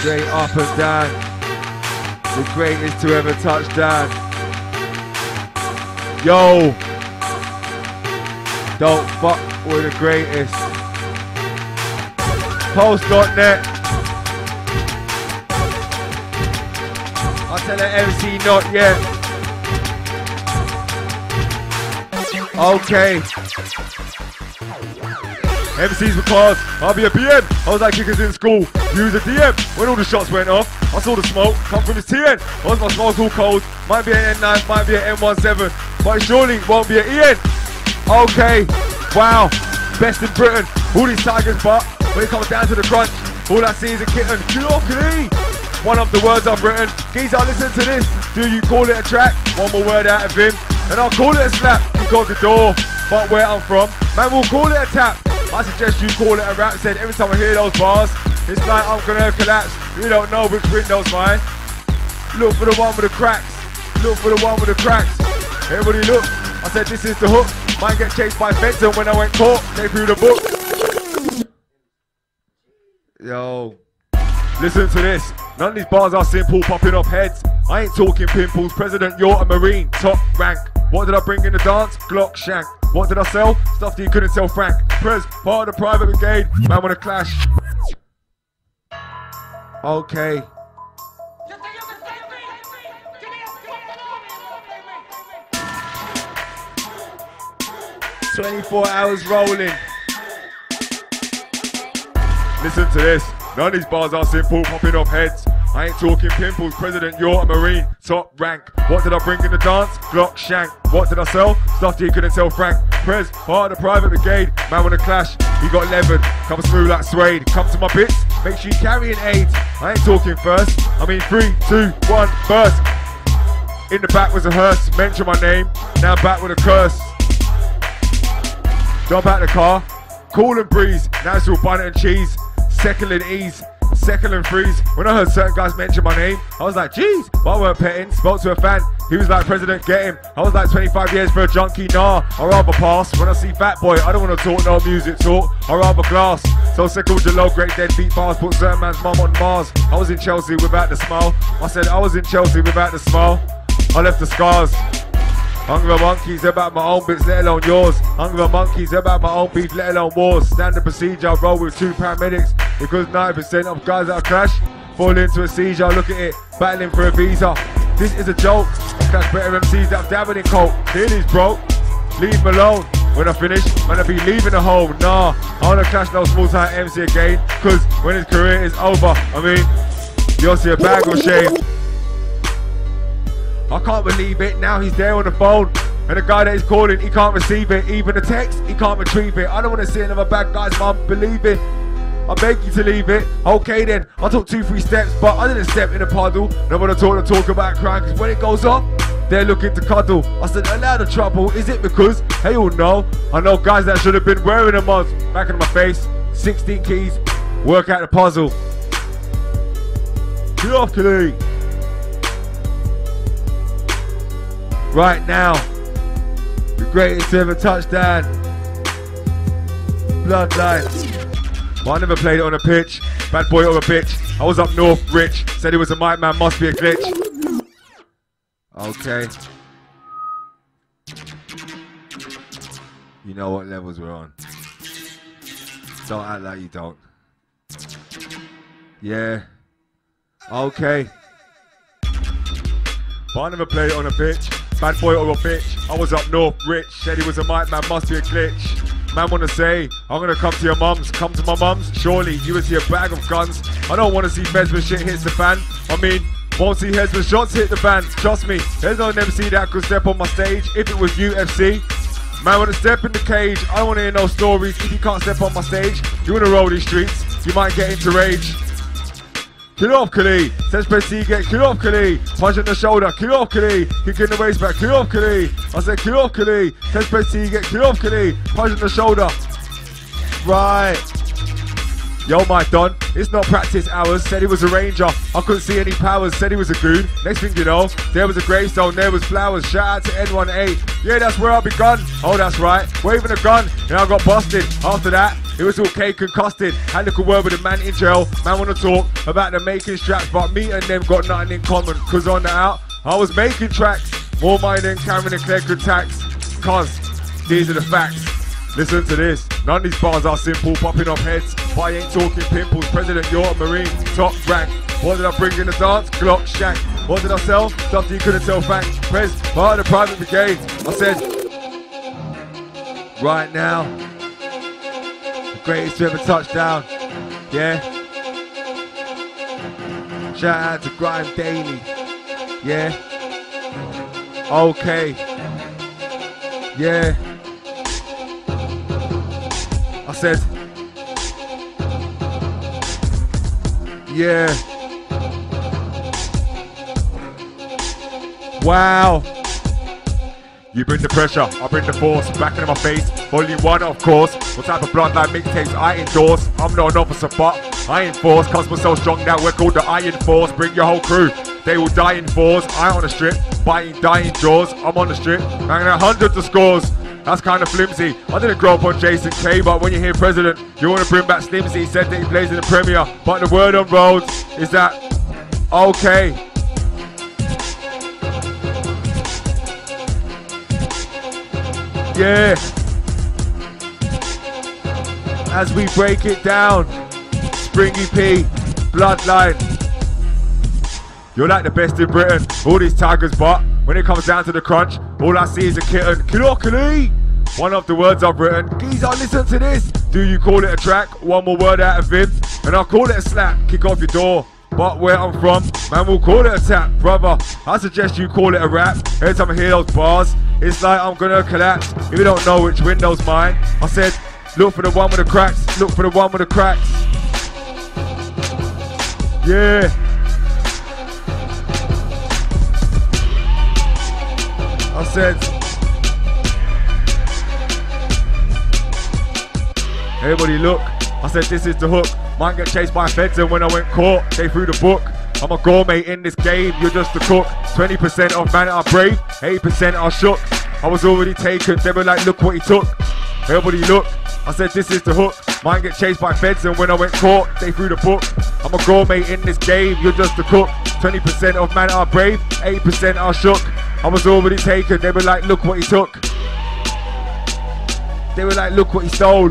Straight up and down. The greatest to ever touch down. Yo. Don't fuck with the greatest. Pulse.net. I'll tell her MC not yet. Okay. MC's because I'll be a BM. I was like kickers in school. Use a DM. When all the shots went off, I saw the smoke come from his TN. Once my smoke's all cold, might be an N9, might be an M17, but it surely won't be an EN. Okay, wow, best in Britain. All these tigers, but when it comes down to the crunch, all I see is a kitten. One of the words I've written. Geezer, listen to this. Do you call it a track? One more word out of him, and I'll call it a slap. He got the door, but where I'm from, man, we'll call it a tap. I suggest you call it a rap. Said every time I hear those bars, it's like I'm gonna collapse. You don't know which window's mine. Look for the one with the cracks. Look for the one with the cracks. Everybody look. I said this is the hook. Might get chased by Benson when I went caught. They threw the book. Yo, listen to this. None of these bars are simple, popping off heads. I ain't talking pimples. President, you're a Marine, top rank. What did I bring in the dance? Glock shank. What did I sell? Stuff that you couldn't sell Frank. Prez, part of the private brigade. Man wanna clash. Okay. 24 hours rolling. Listen to this. None of these bars are simple, popping off heads. I ain't talking pimples. President, you're a Marine, top rank. What did I bring in the dance? Glock shank. What did I sell? Stuff that you couldn't sell Frank. Prez, part of the private brigade. Man wanna clash. He got leathered. Come smooth like suede. Come to my bits. Make sure you carrying AIDS. I ain't talking first. I mean 3, 2, 1, burst. In the back was a hearse. Mention my name. Now back with a curse. Jump out the car. Cool and breeze. Now it's all butter and cheese. Second and ease. Second and freeze. When I heard certain guys mention my name, I was like, jeez, but I weren't petting. Spoke to a fan, he was like, President, get him. I was like, 25 years for a junkie, nah, I'd rather pass. When I see Fat Boy, I don't want to talk no music talk, I'd rather glass. So sick of the low grade deadbeat bars, put certain man's mum on Mars. I was in Chelsea without the smile. I said I was in Chelsea without the smile. I left the scars. Hungry monkeys about my own bits, let alone yours. Hungry monkeys about my own beef, let alone wars. Standard procedure, I roll with 2 paramedics. Because 90% of guys that crash fall into a seizure. Look at it, battling for a visa. This is a joke. I catch better MCs that I'm dabbing in coke. Here these broke, leave me alone. When I finish, man, I be leaving the home. Nah, I wanna clash no small time MC again. Cause when his career is over, I mean, you'll see a bag of shame. I can't believe it, now he's there on the phone. And the guy that he's calling, he can't receive it. Even the text, he can't retrieve it. I don't want to see another bad guy's mum, believe it. I beg you to leave it. Okay then, I took 2, 3 steps, but I didn't step in a puddle. No one to talk about crime, cause when it goes off, they're looking to cuddle. I said, allow the trouble, is it because, hey all know, I know guys that should have been wearing a muzzle. Back in my face, 16 keys, work out the puzzle. Get off, Khalid. Right now, the greatest ever touchdown, Bloodline. But I never played it on a pitch, bad boy or a bitch. I was up north, rich, said he was a mic man, must be a glitch. Okay. You know what levels we're on. Don't act like you don't. Yeah. Okay. But I never played it on a pitch. Bad boy or a bitch. I was up north, rich. Said he was a mic man, must be a glitch. Man wanna say, I'm gonna come to your mums. Come to my mums? Surely you would see a bag of guns. I don't wanna see feds when shit hits the fan. I mean, won't see heads when shots hit the fan. Trust me, there's no MC that could step on my stage if it was UFC. Man wanna step in the cage. I don't wanna hear no stories. If you can't step on my stage, you wanna roll these streets, you might get into rage. Kill off Khalid, says Bessie get kill off Khalid, punch in the shoulder, kill off Khalid, kick in the waist back, kill off Khalid. I said kill off Khalid, says Bessie get kill off Khalid, punch in the shoulder. Right. Yo, my Don, it's not practice hours, said he was a ranger, I couldn't see any powers, said he was a goon. Next thing you know, there was a gravestone, there was flowers, shout out to N18. Yeah, that's where I begun. Oh, that's right, waving a gun, and I got busted. After that, It was all cake and custard. Had a little word with a man in jail. Man wanna talk about the making straps, but me and them got nothing in common. Cause on the out, I was making tracks. More money than Cameron and Claire could tax. Cause these are the facts. Listen to this. None of these bars are simple, popping off heads. But I ain't talking pimples. President, you're a Marine, top rank. What did I bring in the dance? Glock shank. What did I sell? Stuff you couldn't tell, thanks. Prez, part of the private brigade. I said, right now, the greatest to ever touch down. Yeah. Shout out to Grime Daily. Yeah. Okay. Yeah. I said, yeah. Wow. You bring the pressure, I bring the force. Back into my face, volume 1 of course. What type of bloodline mixtapes I endorse? I'm not an officer but I enforce. Cause we're so strong now we're called the Iron Force. Bring your whole crew, they will die in fours. I on the strip, biting dying jaws. I'm on the strip, banging out hundreds of scores. That's kind of flimsy. I didn't grow up on Jason K, but when you hear President, you want to bring back Slimsy. He said that he plays in the Premier, but the word on roads is that, okay. Yeah. As we break it down, Springy P, Bloodline. You're like the best in Britain, all these tigers, but when it comes down to the crunch, all I see is a kitten. Kilokili! One of the words I've written. Geezer, listen to this. Do you call it a track? One more word out of him, and I'll call it a slap. Kick off your door. But where I'm from, man, we'll call it a tap. Brother, I suggest you call it a rap. Every time I hear those bars, it's like I'm gonna collapse. If you don't know which window's mine, I said, look for the one with the cracks. Look for the one with the cracks. Yeah. I said, everybody look. I said, this is the hook. Might get chased by feds and when I went caught, they threw the book. I'm a gourmet in this game, you're just a cook. 20% of man are brave, 8% are shook. I was already taken, they were like, look what he took. Everybody look. I said, this is the hook. Might get chased by feds and when I went caught, they threw the book. I'm a gourmet in this game, you're just a cook. 20% of man are brave, 8% are shook. I was already taken, they were like, look what he took. They were like, look what he stole.